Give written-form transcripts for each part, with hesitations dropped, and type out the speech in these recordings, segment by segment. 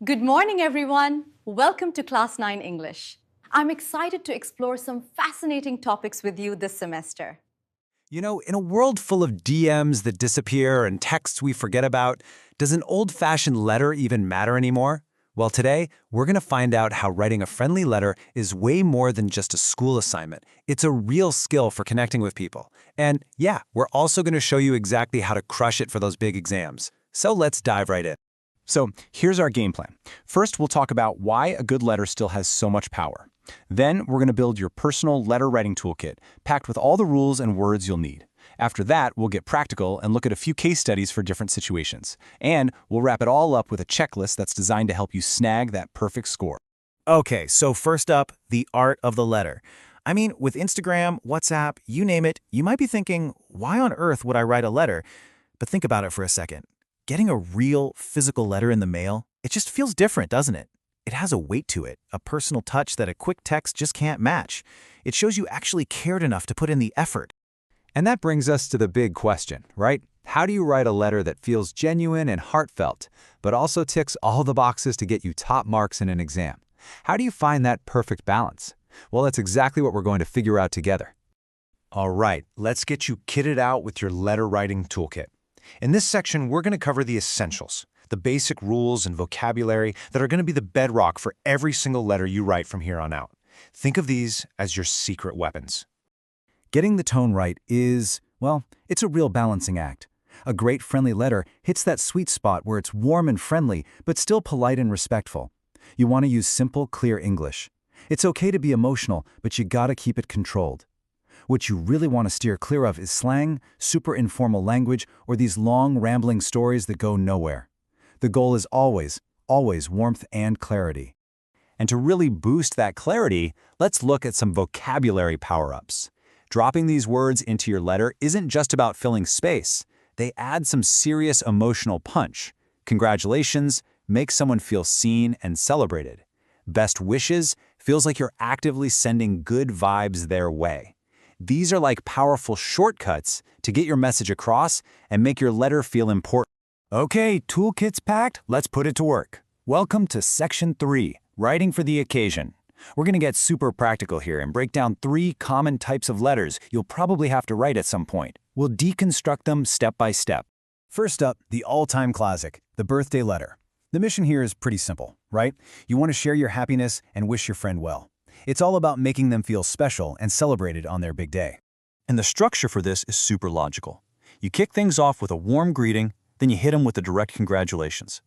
Good morning, everyone. Welcome to Class 9 English. I'm excited to explore some fascinating topics with you this semester. You know, in a world full of DMs that disappear and texts we forget about, does an old-fashioned letter even matter anymore? Well, today, we're going to find out how writing a friendly letter is way more than just a school assignment. It's a real skill for connecting with people. And yeah, we're also going to show you exactly how to crush it for those big exams. So let's dive right in. So here's our game plan. First, we'll talk about why a good letter still has so much power. Then, we're going to build your personal letter writing toolkit, packed with all the rules and words you'll need. After that, we'll get practical and look at a few case studies for different situations. And we'll wrap it all up with a checklist that's designed to help you snag that perfect score. Okay, so first up, the art of the letter. I mean, with Instagram, WhatsApp, you name it, you might be thinking, why on earth would I write a letter? But think about it for a second. Getting a real, physical letter in the mail, it just feels different, doesn't it? It has a weight to it, a personal touch that a quick text just can't match. It shows you actually cared enough to put in the effort. And that brings us to the big question, right? How do you write a letter that feels genuine and heartfelt, but also ticks all the boxes to get you top marks in an exam? How do you find that perfect balance? Well, that's exactly what we're going to figure out together. All right, let's get you kitted out with your letter writing toolkit. In this section, we're going to cover the essentials, the basic rules and vocabulary that are going to be the bedrock for every single letter you write from here on out. Think of these as your secret weapons. Getting the tone right is, well, it's a real balancing act. A great friendly letter hits that sweet spot where it's warm and friendly, but still polite and respectful. You want to use simple, clear English. It's okay to be emotional, but you gotta keep it controlled. What you really want to steer clear of is slang, super informal language, or these long, rambling stories that go nowhere. The goal is always, always warmth and clarity. And to really boost that clarity, let's look at some vocabulary power-ups. Dropping these words into your letter isn't just about filling space. They add some serious emotional punch. Congratulations makes someone feel seen and celebrated. Best wishes feels like you're actively sending good vibes their way. These are like powerful shortcuts to get your message across and make your letter feel important. Okay, toolkit's packed, let's put it to work. Welcome to Section 3, Writing for the Occasion. We're going to get super practical here and break down 3 common types of letters you'll probably have to write at some point. We'll deconstruct them step by step. First up, the all-time classic, the birthday letter. The mission here is pretty simple, right? You want to share your happiness and wish your friend well. It's all about making them feel special and celebrated on their big day. And the structure for this is super logical. You kick things off with a warm greeting, then you hit them with a direct congratulations.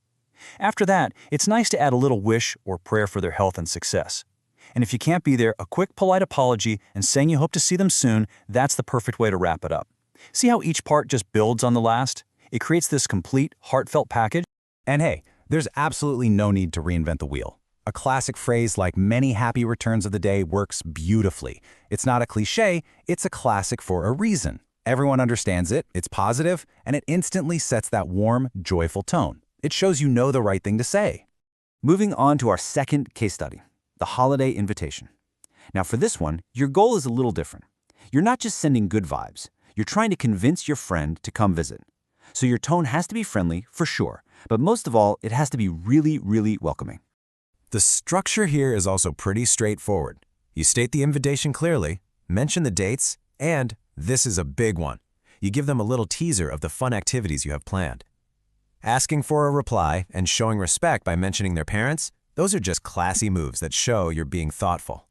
After that, it's nice to add a little wish or prayer for their health and success. And if you can't be there, a quick polite apology and saying you hope to see them soon, that's the perfect way to wrap it up. See how each part just builds on the last? It creates this complete, heartfelt package. And hey, there's absolutely no need to reinvent the wheel. A classic phrase like many happy returns of the day works beautifully. It's not a cliche, it's a classic for a reason. Everyone understands it, it's positive, and it instantly sets that warm, joyful tone. It shows you know the right thing to say. Moving on to our second case study, the holiday invitation. Now for this one, your goal is a little different. You're not just sending good vibes, you're trying to convince your friend to come visit. So your tone has to be friendly, for sure, but most of all, it has to be really, really welcoming. The structure here is also pretty straightforward. You state the invitation clearly, mention the dates, and, this is a big one, you give them a little teaser of the fun activities you have planned. Asking for a reply and showing respect by mentioning their parents, those are just classy moves that show you're being thoughtful.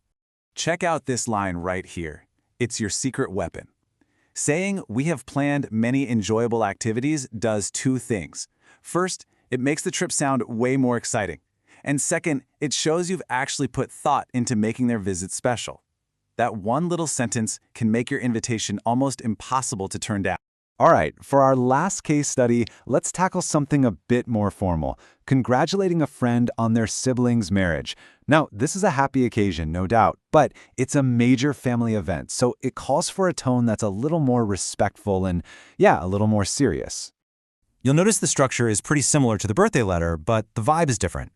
Check out this line right here. It's your secret weapon. Saying we have planned many enjoyable activities does 2 things. First, it makes the trip sound way more exciting. And second, it shows you've actually put thought into making their visit special. That one little sentence can make your invitation almost impossible to turn down. All right, for our last case study, let's tackle something a bit more formal, congratulating a friend on their sibling's marriage. Now, this is a happy occasion, no doubt, but it's a major family event, so it calls for a tone that's a little more respectful and, yeah, a little more serious. You'll notice the structure is pretty similar to the birthday letter, but the vibe is different.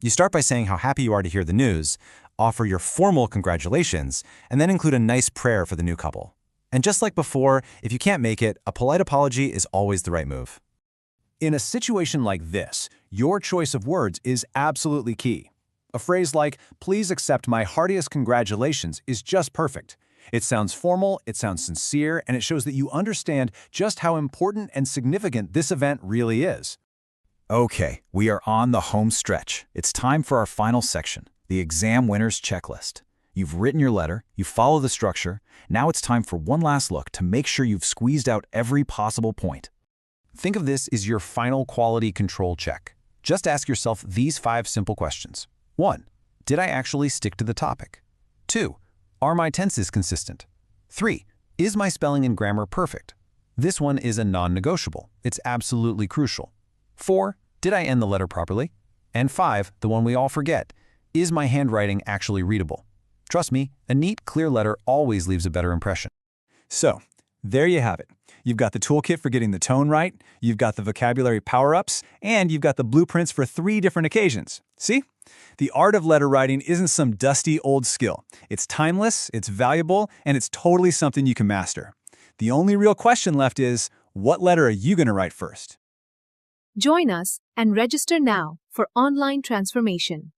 You start by saying how happy you are to hear the news, offer your formal congratulations, and then include a nice prayer for the new couple. And just like before, if you can't make it, a polite apology is always the right move. In a situation like this, Your choice of words is absolutely key. A phrase like, "Please accept my heartiest congratulations," is just perfect. It sounds formal, it sounds sincere, and it shows that you understand just how important and significant this event really is. Okay, we are on the home stretch. It's time for our final section, the exam winner's checklist. You've written your letter, you follow the structure. Now it's time for one last look to make sure you've squeezed out every possible point. Think of this as your final quality control check. Just ask yourself these 5 simple questions. 1. Did I actually stick to the topic? 2. Are my tenses consistent? 3. Is my spelling and grammar perfect? This one is a non-negotiable. It's absolutely crucial. 4. Did I end the letter properly? And 5, the one we all forget, is my handwriting actually readable? Trust me, a neat, clear letter always leaves a better impression. So, there you have it. You've got the toolkit for getting the tone right, you've got the vocabulary power-ups, and you've got the blueprints for 3 different occasions. See? The art of letter writing isn't some dusty old skill. It's timeless, it's valuable, and it's totally something you can master. The only real question left is, what letter are you going to write first? Join us and register now for online transformation.